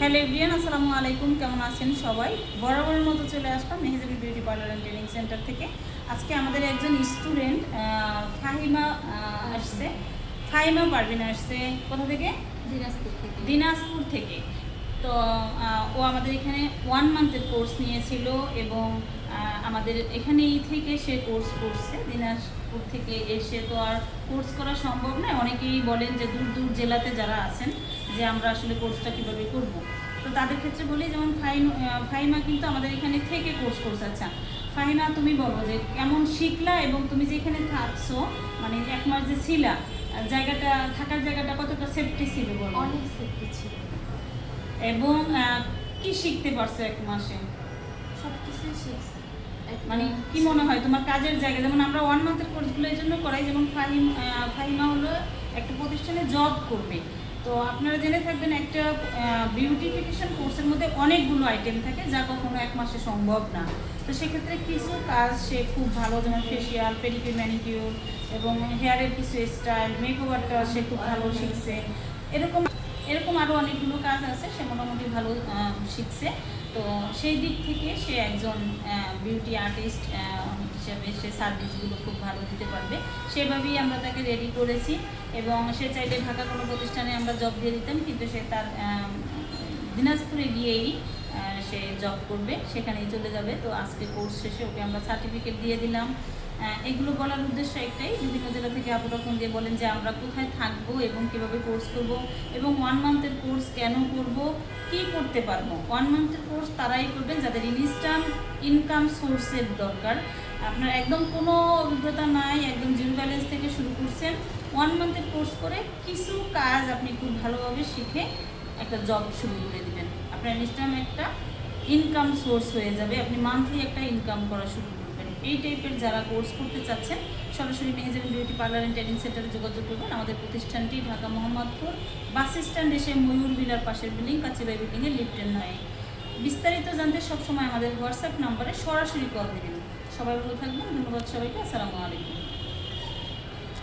Hello everyone, আসসালামু আলাইকুম। কেমন আছেন সবাই? বরাবরের মতো চলে আসলাম Mehejabi beauty parlour and training centre থেকে। আজকে আমাদের একজন স্টুডেন্ট ফাহিমা আসছে। ফাহিমা পারভিন আসছে কোথা থেকে? দিনাজপুর থেকে। তো ও আমাদের এখানে 1 মান্থের কোর্স নিয়েছিল এবং আমাদের এখানেই থেকে সে কোর্স করছে। দিনাজপুর থেকে এসে তো আর কোর্স করা সম্ভব নয়। অনেকেই বলেন যে দূর দূর জেলাতে যারা আছেন যে আমরা আসলে কোর্সটা কীভাবে করব। তো তাদের ক্ষেত্রে বলি, যেমন ফাহিমা কিন্তু আমাদের এখানে থেকে কোর্স করছে। আচ্ছা ফাহিমা, তুমি বলো যে কেমন শিখলা এবং তুমি যেখানে থাকছো, মানে 1 মাস যে ছিলা, জায়গাটা থাকার জায়গাটা কতটা সেফটি ছিল? বলো। অনেক সেফটি ছিল এবং কি শিখতে পারছো 1 মাসে? সব কিছুই শিখছি। মানে কি মনে হয় তোমার কাজের জায়গা, যেমন আমরা 1 মান্থের কোর্সগুলো এই জন্য করাই, যেমন ফাহিমা হলো একটা প্রতিষ্ঠানে জব করবে। তো আপনারা জেনে থাকবেন একটা বিউটিফিকেশন কোর্সের মধ্যে অনেকগুলো আইটেম থাকে যা কখনো 1 মাসে সম্ভব না। তো সেক্ষেত্রে কিছু কাজ সে খুব ভালো, যেমন ফেসিয়াল, পেডিকিউর, ম্যানিকিউর এবং হেয়ারের কিছু স্টাইল, মেকওভারটা সে খুব ভালো শিখছে। এরকম এরকম আরও অনেকগুলো কাজ আছে, সে মোটামুটি ভালো শিখছে। তো সেই দিক থেকে সে একজন বিউটি আর্টিস্ট হিসাবে সে সার্ভিসগুলো খুব ভালো দিতে পারবে। সেভাবেই আমরা তাকে রেডি করেছি এবং সে চাইলে ঢাকা কোনো প্রতিষ্ঠানে আমরা জব দিয়ে দিতাম, কিন্তু সে তার দিনাজপুরে গিয়েই সে জব করবে, সেখানেই চলে যাবে। তো আজকে কোর্স শেষে ওকে আমরা সার্টিফিকেট দিয়ে দিলাম। এগুলো বলার উদ্দেশ্য একটাই, বিভিন্ন জেলা থেকে আপুরা ফোন দিয়ে বলেন যে আমরা কোথায় থাকবো এবং কীভাবে কোর্স করব এবং 1 মান্থের কোর্স কেন করব, কি করতে পারবো। 1 মান্থের কোর্স তারাই করবেন যাদের ইনস্ট্যান্ট ইনকাম সোর্সের দরকার। আপনার একদম কোনো অভিজ্ঞতা নাই, একদম জিরো ব্যালেন্স থেকে শুরু করছেন, 1 মান্থের কোর্স করে কিছু কাজ আপনি খুব ভালোভাবে শিখে একটা জব শুরু করে দেবেন। আপনার ইনস্ট্যান্ট একটা ইনকাম সোর্স হয়ে যাবে, আপনি মান্থলি একটা ইনকাম করা শুরু করবেন। এই টাইপের যারা কোর্স করতে চাচ্ছেন সরাসরি Mehazabien beauty parlour and training সেন্টারে যোগাযোগ করবেন। আমাদের প্রতিষ্ঠানটি ঢাকা মোহাম্মদপুর বাস স্ট্যান্ড এসে ময়ূর বিলার পাশের বিল্ডিং, কাচিবাই বিল্ডিংয়ের লিফটের 9। বিস্তারিত জানতে সবসময় আমাদের হোয়াটসঅ্যাপ নাম্বারে সরাসরি কল দেবেন। সবাই ভালো থাকবেন, ধন্যবাদ সবাইকে, আসসালামু আলাইকুম।